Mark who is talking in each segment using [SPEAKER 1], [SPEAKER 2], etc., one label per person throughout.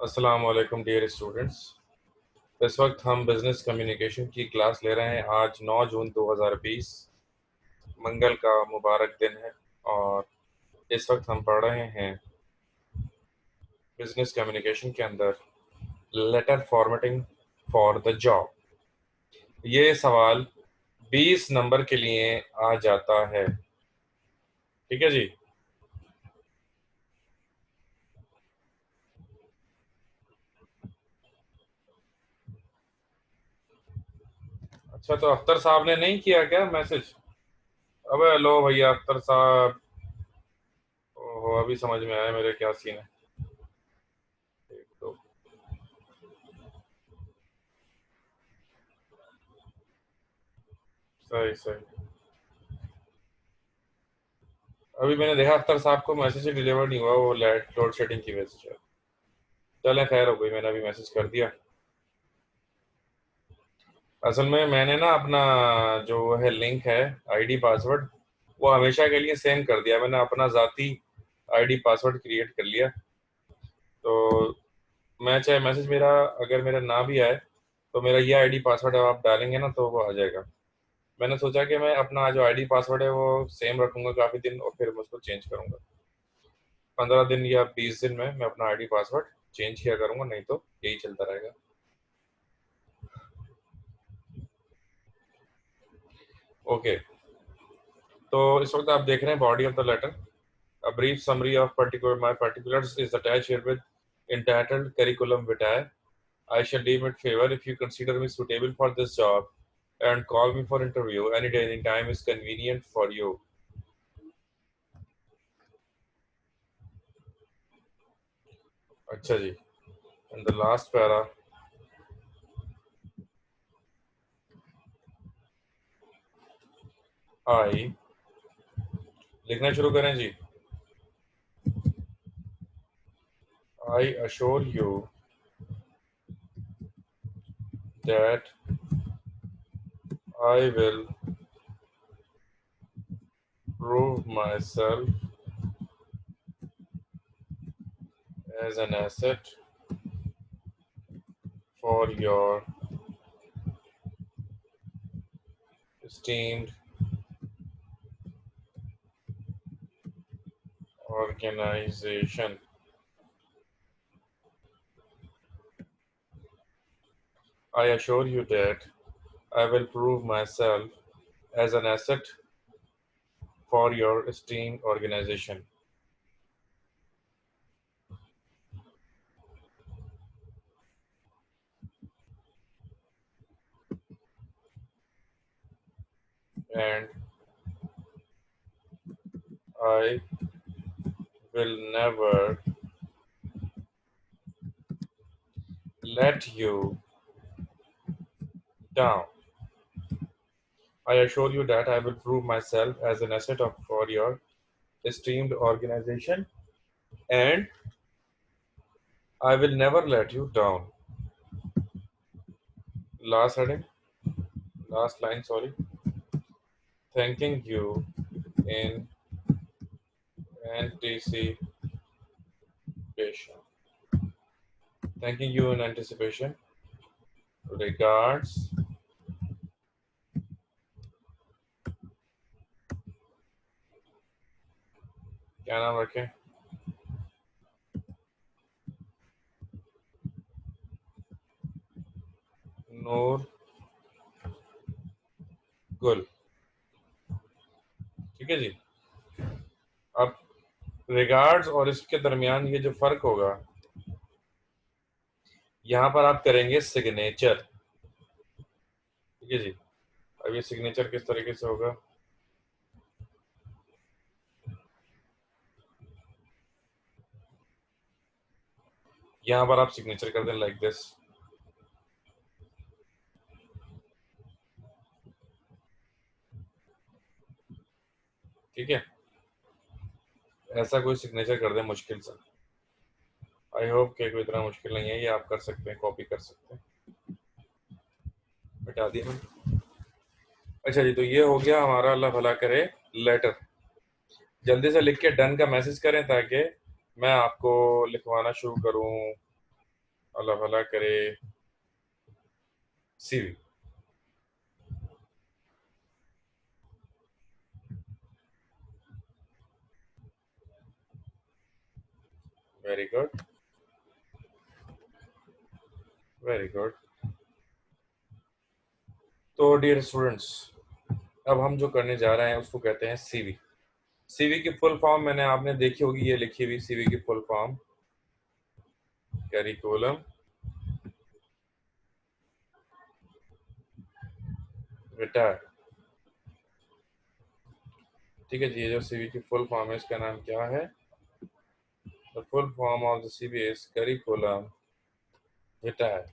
[SPEAKER 1] अस्सलाम वालेकुम dear students. इस वक्त हम बिज़नेस कम्युनिकेशन की क्लास ले रहे हैं। आज 9 जून 2020 मंगल का मुबारक दिन है और इस वक्त हम पढ़ रहे हैं बिज़नेस कम्युनिकेशन के अंदर letter formatting for the job. ये सवाल 20 नंबर के लिए आ जाता है। ठीक है जी। अच्छा, तो अख्तर साहब ने नहीं किया क्या मैसेज? अबे लो भैया अख्तर साहब। ओहो, अभी समझ में आया मेरे क्या सीन है। एक तो सही सही। अभी मैंने देखा अख्तर साहब को मैसेज डिलीवर नहीं हुआ, वो लोड शेडिंग की वजह से। चलें, खैर हो गई, मैंने अभी मैसेज कर दिया। असल में मैंने ना अपना जो है लिंक है, आईडी पासवर्ड, वो हमेशा के लिए सेम कर दिया। मैंने अपना ज़ाती आईडी पासवर्ड क्रिएट कर लिया। तो मैं चाहे मैसेज मेरा अगर मेरा ना भी आए तो मेरा ये आईडी पासवर्ड आप डालेंगे ना तो वो आ जाएगा। मैंने सोचा कि मैं अपना जो आईडी पासवर्ड है वो सेम रखूंगा काफ़ी दिन और फिर मैं उसको चेंज करूंगा। 15 दिन या 20 दिन में मैं अपना आईडी पासवर्ड चेंज किया करूंगा, नहीं तो यही चलता रहेगा। ओके। तो इस वक्त आप देख रहे हैं body of the letter. A brief summary of particular my particulars is attached here with entitled curriculum vitae. I shall deem it favor if you consider me suitable for this job and call me for interview any day, any time is convenient for you. अच्छा जी। And the last para, I लिखना शुरू करें जी। I assure you that I will prove myself as an asset for your esteemed organization. I assure you that I will prove myself as an asset for your esteemed organization. And I will never let you down. I assure you that I will prove myself as an asset for your esteemed organization, and I will never let you down. Last heading, last line, sorry. Thanking you in anticipation. Thanking you in anticipation. Regards, क्या नाम रखें? नूर गुल। ठीक है जी। अब regards और इसके दरमियान ये जो फर्क होगा, यहाँ पर आप करेंगे सिग्नेचर। ठीक है जी। अब ये सिग्नेचर किस तरीके से होगा? यहाँ पर आप सिग्नेचर कर दें लाइक दिस। ठीक है, ऐसा कोई सिग्नेचर कर दें मुश्किल सा। आई होप कि कोई इतना मुश्किल नहीं है, ये आप कर सकते हैं, कॉपी कर सकते हैं। बता दिया मैंने। अच्छा जी, तो ये हो गया हमारा, अल्लाह भला करे, लेटर। जल्दी से लिख के डन का मैसेज करें ताकि मैं आपको लिखवाना शुरू करूं अल्लाह भला करे। CV. Very good, very good. तो डियर स्टूडेंट्स, अब हम जो करने जा रहे हैं उसको कहते हैं सीवी। सीवी की फुल फॉर्म मैंने आपने देखी होगी, ये लिखी हुई सीवी की फुल फॉर्म, करिकुलम विटाए। ठीक है जी, ये जो सीवी की फुल फॉर्म है इसका नाम क्या है? The full form of the CV is curriculum vitae.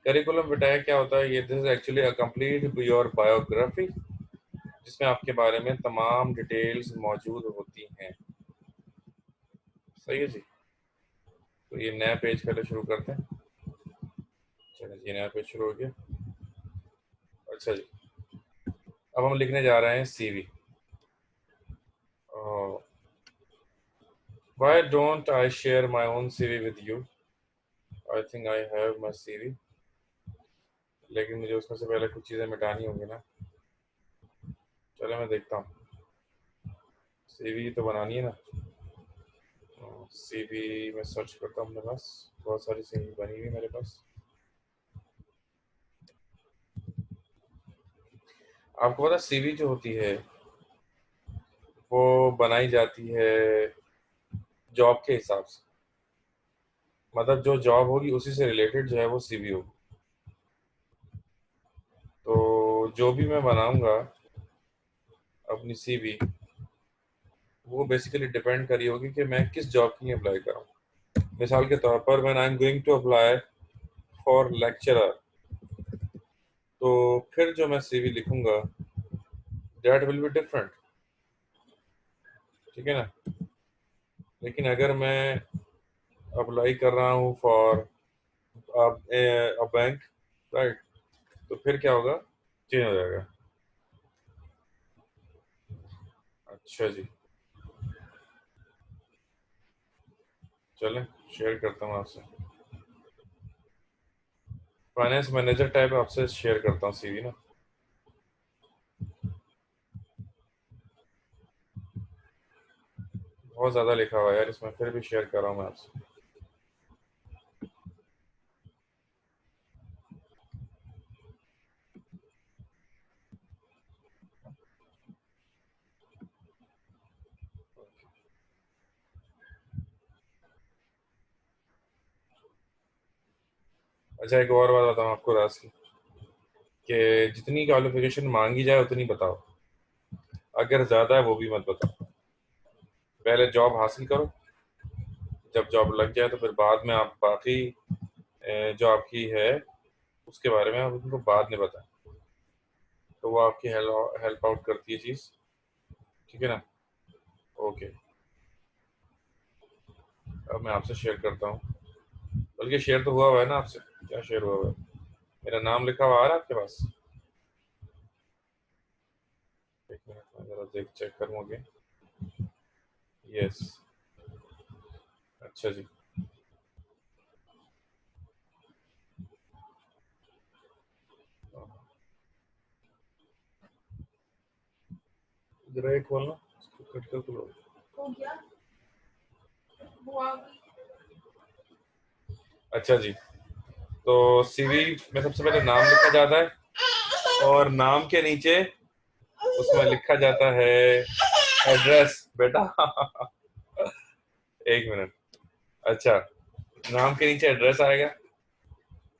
[SPEAKER 1] Curriculum vitae क्या होता है? ये this is actually a complete your biography, जिसमें आपके बारे में तमाम डिटेल्स मौजूद होती हैं। सही है जी। तो ये नया पेज पहले शुरू करते हैं। चलिए जी, नया पेज शुरू हो गया। अच्छा जी, अब हम लिखने जा रहे हैं CV. Why don't I share my own CV with you? I think I have my CV, लेकिन मुझे उसमें से पहले कुछ चीज़ें मिटानी होंगी ना। चलो मैं देखता हूँ, सीवी तो बनानी है ना। सीवी में सर्च करता हूँ, अपने पास बहुत सारी सीवी बनी हुई मेरे पास। आपको पता सीवी जो होती है वो बनाई जाती है जॉब के हिसाब से, मतलब जो जॉब होगी उसी से रिलेटेड जो है वो सीवी होगी। तो जो भी मैं बनाऊंगा अपनी सीवी, वो बेसिकली डिपेंड करी होगी कि मैं किस जॉब के लिए अप्लाई कर रहा हूँ। मिसाल के तौर पर when I am going to apply for lecturer, तो फिर जो मैं सीवी लिखूंगा दैट विल बी डिफरेंट। ठीक है ना। लेकिन अगर मैं अप्लाई कर रहा हूँ फॉर अ बैंक, राइट, तो फिर क्या होगा? चेंज हो जाएगा। अच्छा जी, चलें शेयर करता हूँ आपसे। फाइनेंस मैनेजर टाइप आपसे शेयर करता हूँ सीवी ना। बहुत ज़्यादा लिखा हुआ है यार इसमें, फिर भी शेयर कर रहा हूँ मैं आपसे। अच्छा, एक और बात बताऊँ आपको राज की, कि जितनी क्वालिफिकेशन मांगी जाए उतनी बताओ, अगर ज़्यादा है वो भी मत बताओ। पहले जॉब हासिल करो, जब जॉब लग जाए तो फिर बाद में आप बाकी जो आपकी है उसके बारे में आप उनको बाद में बताएं, तो वो आपकी हेल्प आउट करती है चीज़। ठीक है ना। ओके, अब मैं आपसे शेयर करता हूँ, बल्कि शेयर तो हुआ हुआ है ना आपसे। क्या शेयर हुआ हुआ है? मेरा नाम लिखा हुआ आ रहा है आपके पास? एक मिनट में ज़रा देख चेक करूँगी। यस। अच्छा जी, ज़रा एक खोलना, इसको कट कर लो। अच्छा जी, तो सीवी में सबसे पहले नाम लिखा जाता है, और नाम के नीचे उसमें लिखा जाता है एड्रेस। बेटा एक मिनट। अच्छा, नाम के नीचे एड्रेस आएगा,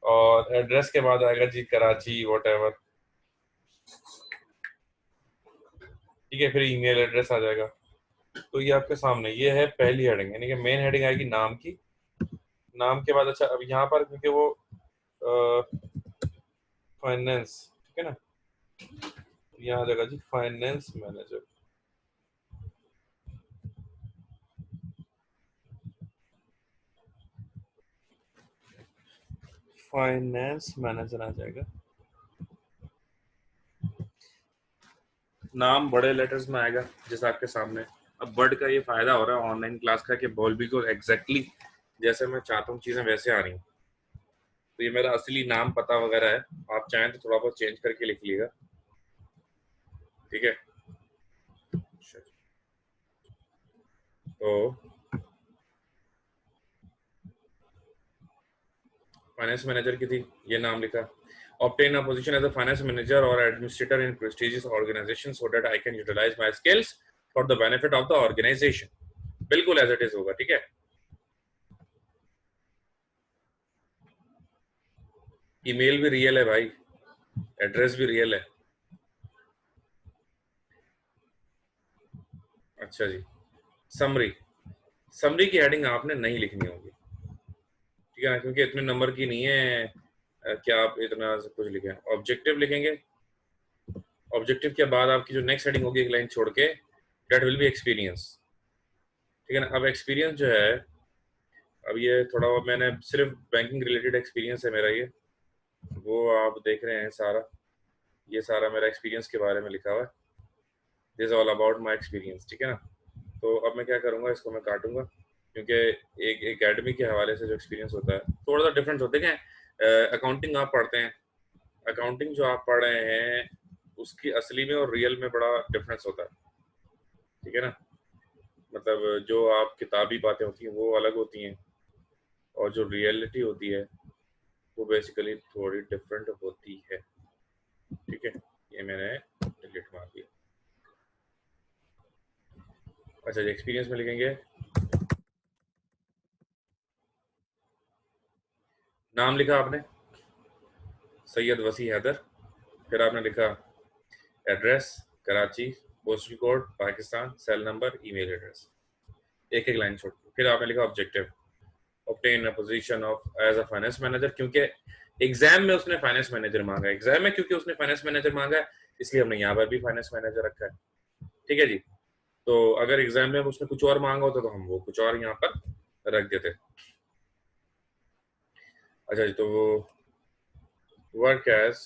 [SPEAKER 1] और एड्रेस के बाद आएगा जी कराची वॉट एवर। ठीक है, फिर ईमेल एड्रेस आ जाएगा। तो ये आपके सामने ये है पहली हेडिंग, यानी कि मेन हेडिंग आएगी नाम की। नाम के बाद, अच्छा अब यहाँ पर क्योंकि वो फाइनेंस, ठीक है ना, यहाँ आ जाएगा जी फाइनेंस मैनेजर। फाइनेंस मैनेजर आ जाएगा। नाम बड़े लेटर्स में आएगा जैसा आपके सामने। अब वर्ड का ये फायदा हो रहा है ऑनलाइन क्लास का कि बोल भी को एग्जैक्टली जैसे मैं चाहता हूँ चीजें वैसे आ रही हैं। तो ये मेरा असली नाम पता वगैरह है, आप चाहें तो थोड़ा बहुत चेंज करके लिख लीजिएगा, ठीक है। तो फाइनेंस मैनेजर की थी, ये नाम लिखा। obtain a position as a finance manager or administrator in prestigious organization so that I can utilize my skills for the benefit of the organization। बिल्कुल एज इट इज होगा, ठीक है। ईमेल भी रियल है भाई, एड्रेस भी real है। अच्छा जी। समरी, समरी की हेडिंग आपने नहीं लिखनी होगी, ठीक है ना, क्योंकि इतने नंबर की नहीं है क्या आप इतना सब कुछ लिखें। ऑब्जेक्टिव लिखेंगे, ऑब्जेक्टिव के बाद आपकी जो नेक्स्ट हेडिंग होगी एक लाइन छोड़ के, दैट विल बी एक्सपीरियंस, ठीक है ना। अब एक्सपीरियंस जो है, अब ये थोड़ा बहुत मैंने सिर्फ बैंकिंग रिलेटेड एक्सपीरियंस है मेरा ये, वो आप देख रहे हैं सारा, ये सारा मेरा एक्सपीरियंस के बारे में लिखा हुआ है, this all about my experience, ठीक है ना। तो अब मैं क्या करूँगा, इसको मैं काटूंगा, क्योंकि एक एकेडमी के हवाले से जो एक्सपीरियंस होता है थोड़ा सा डिफरेंस होता है। क्या अकाउंटिंग आप पढ़ते हैं, अकाउंटिंग जो आप पढ़ रहे हैं उसकी असली में और रियल में बड़ा डिफरेंस होता है, ठीक है ना। मतलब जो आप किताबी बातें होती हैं वो अलग होती हैं, और जो रियलिटी होती है वो बेसिकली थोड़ी डिफरेंट होती है, ठीक है। ये मैंने डिलीट मार दिया। अच्छा जी, एक्सपीरियंस में लिखेंगे, नाम लिखा आपने सैयद वसी हैदर, फिर आपने लिखा address Karachi, postal code Pakistan, cell number, email address, एक एक लाइन छोड़ के। फिर आपने लिखा objective, obtain a position of as a finance manager, क्योंकि एग्जाम में उसने फाइनेंस मैनेजर मांगा है, एग्जाम में क्योंकि उसने फाइनेंस मैनेजर मांगा है इसलिए हमने यहाँ पर भी फाइनेंस मैनेजर रखा है, ठीक है जी। तो अगर एग्जाम में उसने कुछ और मांगा होता तो हम वो कुछ और यहाँ पर रख देते। अच्छा जी, तो वो वर्क एज,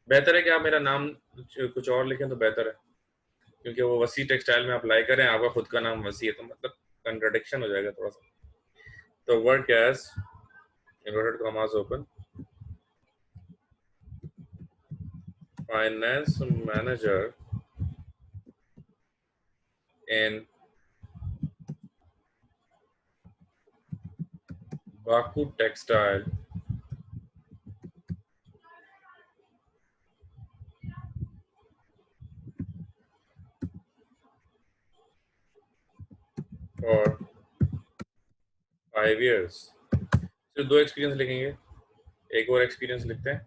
[SPEAKER 1] बेहतर है कि आप मेरा नाम कुछ और लिखें तो बेहतर है, क्योंकि वो वसी टेक्सटाइल में अप्लाई करें, आपका खुद का नाम वसी है तो मतलब कंट्राडिक्शन हो जाएगा थोड़ा सा। तो work as inverted commas open finance manager in Baku textile for 5 years। सिर्फ 2 एक्सपीरियंस लिखेंगे, एक और एक्सपीरियंस लिखते हैं,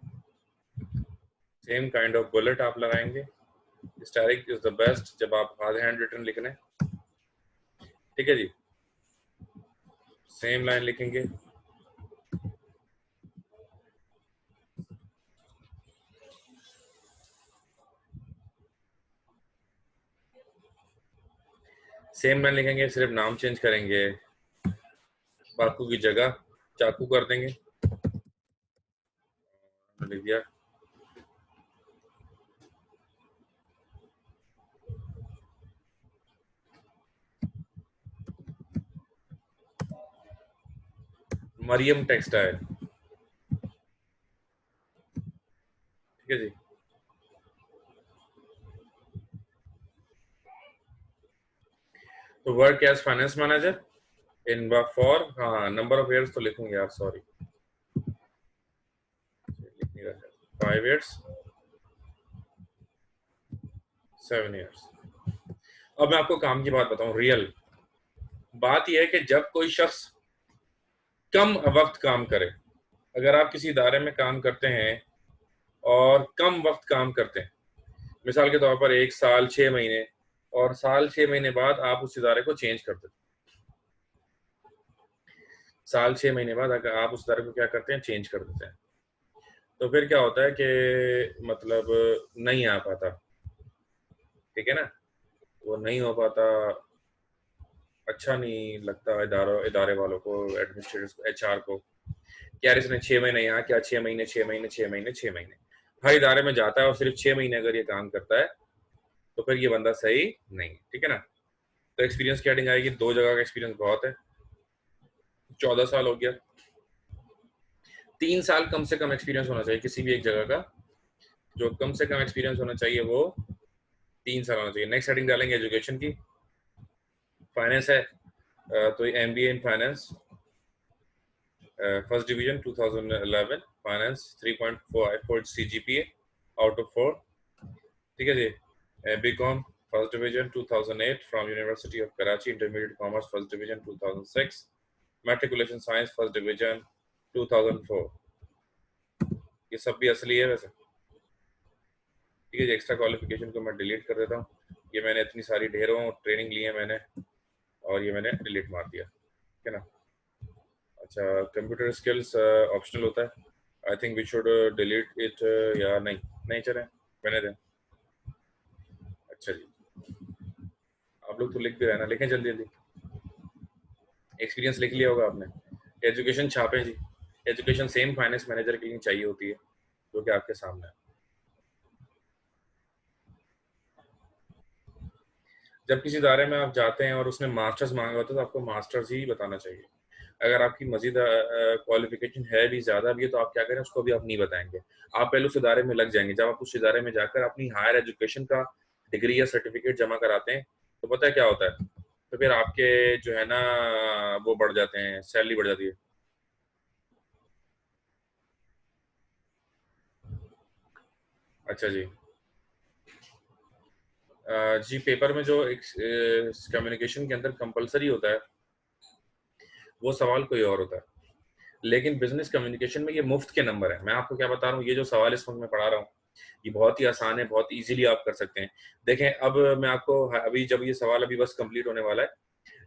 [SPEAKER 1] सेम काइंड ऑफ बुलेट आप लगाएंगे। स्टाइलिक इज द बेस्ट जब आप आधे हैंड रिटन लिख रहे हैं, ठीक है जी। सेम लाइन लिखेंगे, सेम लाइन लिखेंगे, सिर्फ नाम चेंज करेंगे, बाकू की जगह चाकू कर देंगे, लिख दिया। मरियम टेक्सटाइल, ठीक है जी। तो work as finance manager in for, हाँ नंबर ऑफ ईयर्स तो लिखूंगे यार, सॉरी लिख नहीं रहा, 5 years 7 years। अब मैं आपको काम की बात बताऊं, रियल बात यह है कि जब कोई शख्स कम वक्त काम करे, अगर आप किसी इदारे में काम करते हैं और कम वक्त काम करते हैं, मिसाल के तौर पर 1 साल 6 महीने, और साल 6 महीने बाद आप उस इदारे को चेंज कर देते, साल 6 महीने बाद अगर आप उस इदारे को क्या करते हैं, चेंज कर देते हैं, तो फिर क्या होता है कि मतलब नहीं आ पाता, ठीक है ना, वो नहीं हो पाता, अच्छा नहीं लगता इदारे वालों को, एडमिनिस्ट्रेटर्स को, एचआर को, यार इसने 6 महीने यहाँ किया, 6 महीने 6 महीने 6 महीने 6 महीने, हर इदारे में जाता है और सिर्फ 6 महीने अगर ये काम करता है तो फिर ये बंदा सही नहीं, ठीक है ना। तो एक्सपीरियंस की हेडिंग आएगी, 2 जगह का एक्सपीरियंस बहुत है, 14 साल हो गया। 3 साल कम से कम एक्सपीरियंस होना चाहिए किसी भी एक जगह का, जो कम से कम एक्सपीरियंस होना चाहिए वो 3 साल होना चाहिए। नेक्स्ट हेडिंग डालेंगे एजुकेशन की। फाइनेंस है, तो MBA in finance, first division 2011, finance 3.4 CGPA out of 4। ठीक है जी। BCom first division 2008 from university of Karachi, intermediate commerce first division 2006, matriculation science first division 2004। ये सब भी असली है वैसे। ठीक है जी। एक्स्ट्रा क्वालिफिकेशन को मैं डिलीट कर देता हूँ। ये मैंने इतनी सारी ढेरों ट्रेनिंग ली है मैंने, और ये मैंने डिलीट मार दिया, ठीक है ना। अच्छा, कंप्यूटर स्किल्स ऑप्शनल होता है। I think we should delete it, या नहीं, नहीं चले, मैंने दें। अच्छा जी, आप लोग तो लिख भी रहे ना, लिखें जल्दी जल्दी। एक्सपीरियंस लिख लिया होगा आपने। एजुकेशन छापें जी। एजुकेशन सेम फाइनेंस मैनेजर के लिए चाहिए होती है, जो कि आपके सामने है। जब किसी इदारे में आप जाते हैं और उसने मास्टर्स मांगा होता है, तो आपको मास्टर्स ही बताना चाहिए। अगर आपकी मजीद क्वालिफिकेशन है भी, ज़्यादा भी है, तो आप क्या करें, उसको भी आप नहीं बताएंगे। आप पहले उस इदारे में लग जाएंगे। जब आप उस इदारे में जाकर अपनी हायर एजुकेशन का डिग्री या सर्टिफिकेट जमा कराते हैं, तो पता है क्या होता है, तो फिर आपके जो है ना वो बढ़ जाते हैं, सैलरी बढ़ जाती है। अच्छा जी। जी, पेपर में जो कम्युनिकेशन के अंदर कंपलसरी होता है, वो सवाल कोई और होता है। लेकिन बिजनेस कम्युनिकेशन में ये मुफ्त के नंबर है। मैं आपको क्या बता रहा हूँ, ये जो सवाल इस वक्त मैं पढ़ा रहा हूँ, ये बहुत ही आसान है, बहुत इजीली आप कर सकते हैं। देखें, अब मैं आपको अभी, जब ये सवाल अभी बस कंप्लीट होने वाला है,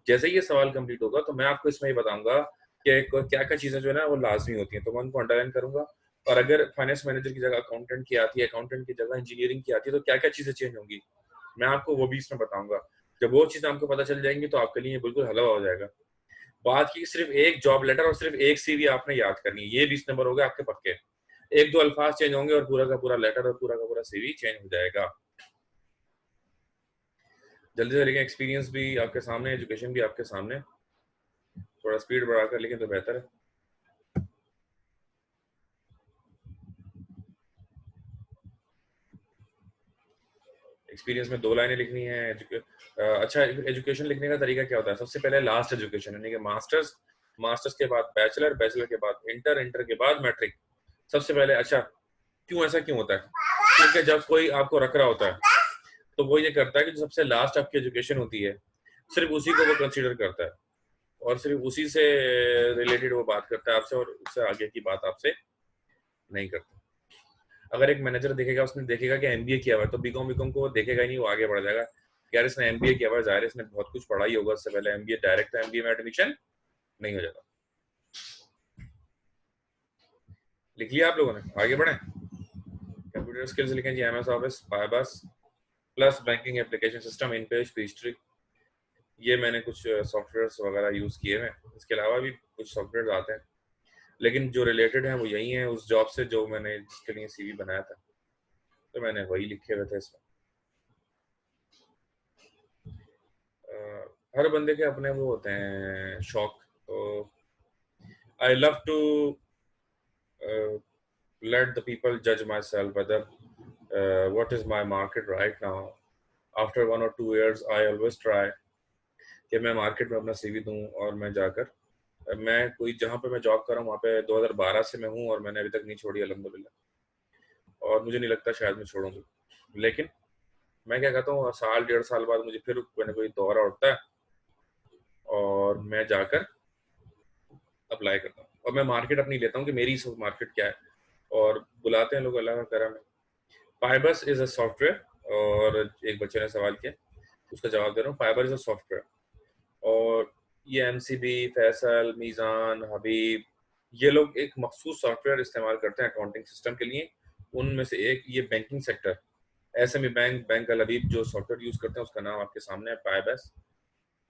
[SPEAKER 1] जैसे ही ये सवाल कंप्लीट होगा, तो मैं आपको इसमें ये बताऊंगा कि क्या क्या चीजें जो है ना वो लाजमी होती हैं, तो मैं उनको अंडरलाइन करूंगा। और अगर फाइनेंस मैनेजर की जगह अकाउंटेंट की आती है, अकाउंटेंट की जगह इंजीनियरिंग की आती है, तो क्या क्या चीजें चेंज होंगी, मैं आपको वो भी इसमें बताऊंगा। जब वो चीजें आपको पता चल जाएंगी, तो आपके लिए बिल्कुल हलवा हो जाएगा। बात की सिर्फ एक जॉब लेटर और सिर्फ एक CV आपने याद करनी है, ये 20 नंबर हो गए आपके पक्के। एक दो अल्फाज चेंज होंगे और पूरा का पूरा लेटर और पूरा का पूरा CV चेंज हो जाएगा। जल्दी से लिखें। एक्सपीरियंस भी आपके सामने, एजुकेशन भी आपके सामने। थोड़ा स्पीड बढ़ाकर लिखें तो बेहतर है। एक्सपीरियंस में 2 लाइनें लिखनी है। अच्छा, एजुकेशन लिखने का तरीका क्या होता है, सबसे पहले लास्ट एजुकेशन यानी कि मास्टर्स, मास्टर्स के बाद बैचलर, बैचलर के बाद इंटर, इंटर के बाद मैट्रिक, सबसे पहले। अच्छा, क्यों ऐसा क्यों होता है, क्योंकि जब कोई आपको रख रहा होता है, तो वो ये करता है कि जो सबसे लास्ट आपकी एजुकेशन होती है, सिर्फ उसी को वो कंसीडर करता है, और सिर्फ उसी से रिलेटेड वो बात करता है आपसे, और उससे आगे की बात आपसे नहीं करता। अगर एक मैनेजर देखेगा, उसने देखेगा कि MBA किया हुआ है, तो बीकॉम को वो देखेगा ही नहीं, वो आगे बढ़ जाएगा। यार इसने MBA किया हुआ है, जाहिर है इसने बहुत कुछ पढ़ा ही होगा उससे पहले। MBA डायरेक्ट MBA में एडमिशन नहीं हो जाता। लिख लिया आप लोगों ने, आगे बढ़े। कंप्यूटर स्किल्स लिखें जी। MS ऑफिस, फायरबस plus banking application system, InPage, pastry. ये मैंने कुछ सॉफ्टवेयर्स वगैरह यूज किए हैं। इसके अलावा भी कुछ सॉफ्टवेयर आते हैं, लेकिन जो रिलेटेड हैं वो यही हैं उस जॉब से जो मैंने जिसके लिए CV बनाया था, तो मैंने वही लिखे हुए थे इसमें। हर बंदे के अपने वो होते हैं शौक। तो I love to let the people judge myself whether what is my market right now. After 1 or 2 years I always try कि मैं मार्केट में अपना CV दूं, और मैं जाकर मैं कोई जहाँ पे मैं जॉब कर रहा हूँ वहाँ पे 2012 से मैं हूँ, और मैंने अभी तक नहीं छोड़ी अल्हम्दुलिल्लाह, और मुझे नहीं लगता शायद मैं छोड़ूंगी। लेकिन मैं क्या कहता हूँ, साल 1.5 साल बाद मुझे फिर कोई ना कोई दौरा उठता है, और मैं जाकर अप्लाई करता हूँ, और मैं मार्केट अपनी लेता हूँ कि मेरी सब मार्केट क्या है, और बुलाते हैं लोग, अल्लाह का करम है। फाइबर्स इज अ सॉफ्टवेयर, और एक बच्चे ने सवाल किया, उसका जवाब दे रहा हूँ। फाइबर इज अ सॉफ्टवेयर, और ये MCB, फैसल, मीज़ान, हबीब, ये लोग एक मखसूस सॉफ्टवेयर इस्तेमाल करते हैं अकाउंटिंग सिस्टम के लिए। उनमें से एक ये banking sector, SME bank, bank Al Habib जो सॉफ्टवेयर यूज़ करते हैं, उसका नाम आपके सामने है, फाइबर्स।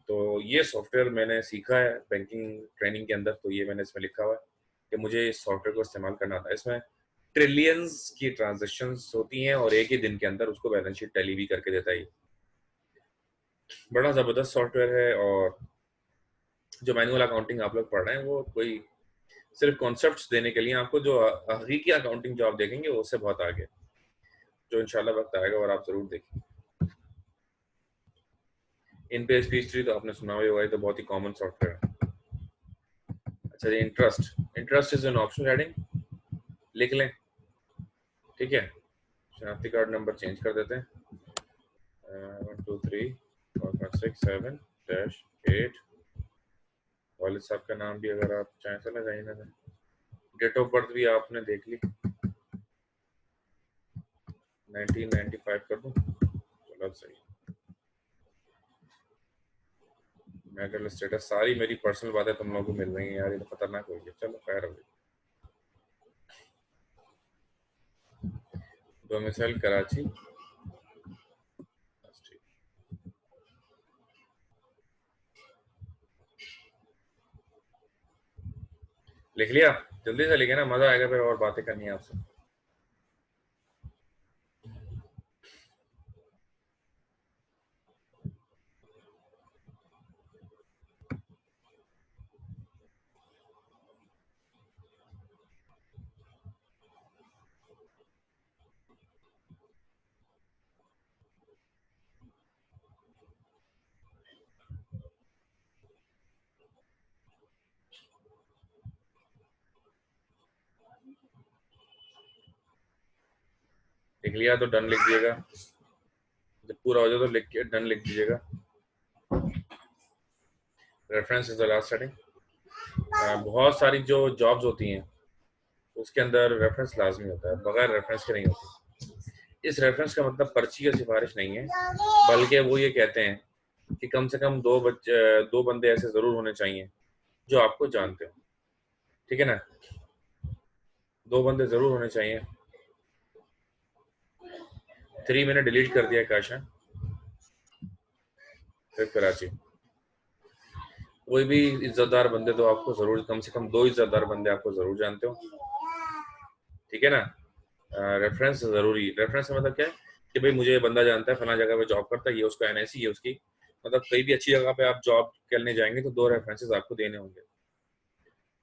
[SPEAKER 1] तो ये सॉफ्टवेयर मैंने सीखा है बैंकिंग ट्रेनिंग के अंदर, तो ये मैंने इसमें लिखा हुआ है कि मुझे इस सॉफ्टवेयर को इस्तेमाल करना आता है। इसमें ट्रिलियंस की ट्रांजेक्शन्स होती हैं, और एक ही दिन के अंदर उसको बैलेंस शीट टैली भी करके देता है। बड़ा ज़बरदस्त सॉफ्टवेयर है, और जो मैनुअल अकाउंटिंग आप लोग पढ़ रहे हैं वो कोई सिर्फ कॉन्सेप्ट्स देने के लिए, आपको जो हकीकी अकाउंटिंग जो आप देखेंगे वो उससे बहुत आगे, जो इंशाल्लाह वक्त आएगा और आप जरूर देखें। इन पे स्पीच ट्री तो आपने सुना ही होगा, ये तो बहुत ही कॉमन सॉफ्टवेयर है। अच्छा, ये interest is an option heading लिख लें, ठीक है। शनाख्ती कार्ड नंबर चेंज कर देते हैं, 1 2 3 4 5 6 7 8। वालिद साहब का नाम भी अगर आप चाहें तो लगाइए ना। डेट ऑफ बर्थ भी आपने देख ली, 1995 कर दूं, चलो सही। मैरिटल स्टेटस, सारी मेरी पर्सनल बातें तुम लोगों को मिल रही हैं यार, ये तो खतरनाक हो गई। चलो खैर हो गई। डोमिसाइल कराची, लिख लिया। जल्दी से लिखे ना, मजा आएगा फिर और बातें करनी है आपसे। लिख लिया तो डन लिख दिएगा, जब पूरा हो जाए तो लिख के डन लिख दीजिएगा। Reference is the last setting. बहुत सारी जो जॉब्स होती हैं उसके अंदर रेफरेंस लाजमी होता है, बगैर रेफरेंस के नहीं होती। इस रेफरेंस का मतलब पर्ची या सिफारिश नहीं है, बल्कि वो ये कहते हैं कि कम से कम दो बंदे ऐसे जरूर होने चाहिए जो आपको जानते हो, ठीक है ना। दो बंदे जरूर होने चाहिए। 3 मैंने डिलीट कर दिया काशा, फिर कराची। कोई भी इज्जतदार बंदे तो आपको जरूर, कम से कम दो इज्जतदार बंदे आपको जरूर जानते हो, ठीक है ना। रेफरेंस जरूरी, रेफरेंस का मतलब क्या है कि भाई मुझे ये बंदा जानता है, फला जगह पे जॉब करता है, ये उसका एनआईसी, ये उसकी, मतलब कहीं भी अच्छी जगह पे आप जॉब करने जाएंगे तो दो रेफरेंसेस आपको देने होंगे।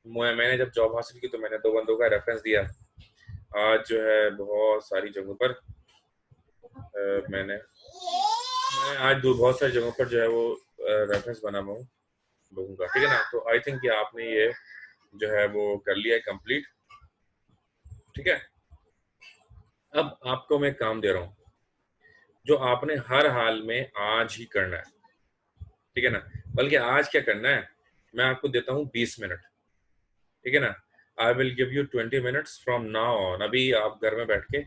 [SPEAKER 1] मैंने जब जॉब हासिल की तो मैंने दो बंदों का रेफरेंस दिया। आज जो है बहुत सारी जगहों पर मैं आज बहुत सारी जगहों पर जो है वो रेफरेंस बना हुआ हूँ लोगों का, ठीक है ना। तो आई थिंक कि आपने ये जो है वो कर लिया है कंप्लीट, ठीक है। अब आपको मैं काम दे रहा हूँ जो आपने हर हाल में आज ही करना है, ठीक है ना। बल्कि आज क्या करना है, मैं आपको देता हूँ 20 मिनट, ठीक है ना। I will give you 20 minutes from now on. अभी आप घर में बैठ के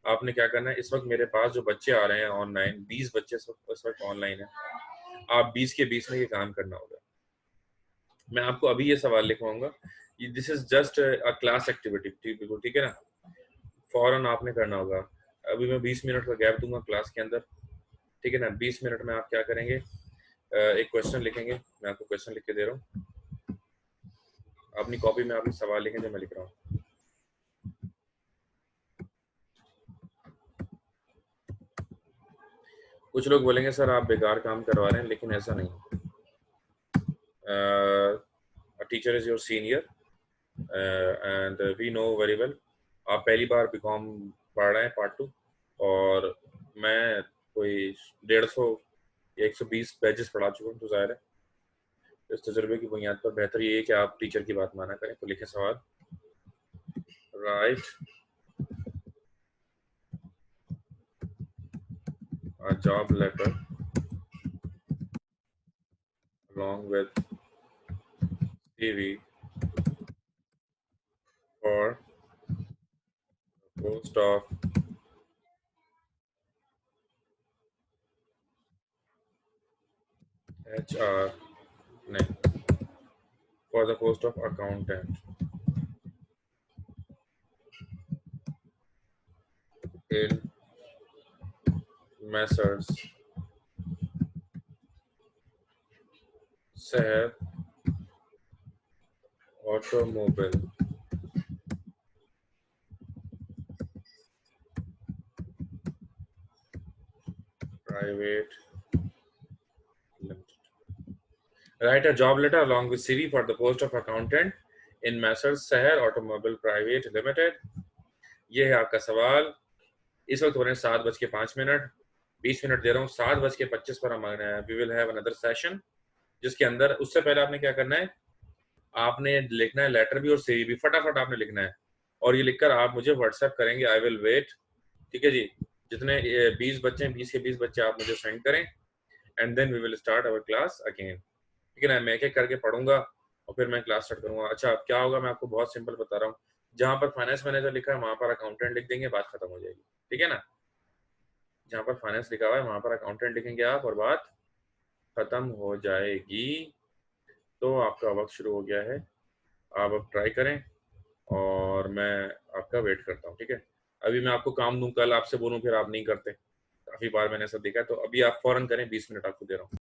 [SPEAKER 1] आपने क्या करना है, इस वक्त मेरे पास जो बच्चे आ रहे हैं ऑनलाइन, 20 बच्चे इस वक्त ऑनलाइन है, आप 20 के 20 में ये काम करना होगा। मैं आपको अभी ये सवाल लिखवाऊंगा, this is just a class activity, बिल्कुल ठीक है ना। फौरन आपने करना होगा। अभी मैं 20 मिनट का गैप दूंगा क्लास के अंदर, ठीक है ना। 20 मिनट में आप क्या करेंगे, एक क्वेश्चन लिखेंगे, मैं आपको क्वेश्चन लिख के दे रहा हूँ। अपनी कॉपी में आपने सवाल लिखें जो मैं लिख रहा हूँ। कुछ लोग बोलेंगे सर आप बेकार काम करवा रहे हैं, लेकिन ऐसा नहीं। Teacher is your senior and we know very well. आप पहली बार बीकॉम पढ़ रहे हैं पार्ट 2, और मैं कोई 150 या 120 पेजेस पढ़ा चुका हूँ, तो जाहिर है इस तजुर्बे की बुनियाद पर बेहतर ये है कि आप टीचर की बात माना करें। तो लिखे सवाल, right a job letter along with CV for post of HR, no, for the post of accountant in Messrs Saheb Automobile Private Limited। Write a job letter along with CV for the post of accountant in messrs शहर automobile private limited. ये है आपका सवाल। इस वक्त हो रहे हैं 7:05, 20 मिनट दे रहा हूँ। 7:25 पर हम we will have another session, जिसके अंदर उससे पहले आपने क्या करना है, आपने लिखना है लेटर भी और सीवी भी, फटाफट आपने लिखना है और ये लिखकर आप मुझे व्हाट्सएप करेंगे। I will wait. ठीक है जी, जितने 20 बच्चे हैं, 20 के 20 बच्चे आप मुझे सेंड करें and then we will start our class again. ठीक है ना, मैं एक एक करके पढ़ूंगा और फिर मैं क्लास स्टार्ट करूंगा। अच्छा, अब क्या होगा मैं आपको बहुत सिंपल बता रहा हूँ। जहां पर फाइनेंस मैनेजर लिखा है वहां पर अकाउंटेंट लिख देंगे, बात खत्म हो जाएगी। ठीक है ना, जहां पर फाइनेंस लिखा हुआ है वहां पर अकाउंटेंट लिखेंगे आप और बात खत्म हो जाएगी। तो आपका वक्त शुरू हो गया है, आप अब ट्राई करें और मैं आपका वेट करता हूँ। ठीक है, अभी मैं आपको काम दूं, कल आपसे बोलूं फिर आप नहीं करते, काफी बार मैंने ऐसा देखा है। तो अभी आप फौरन करें, 20 मिनट आपको दे रहा हूँ।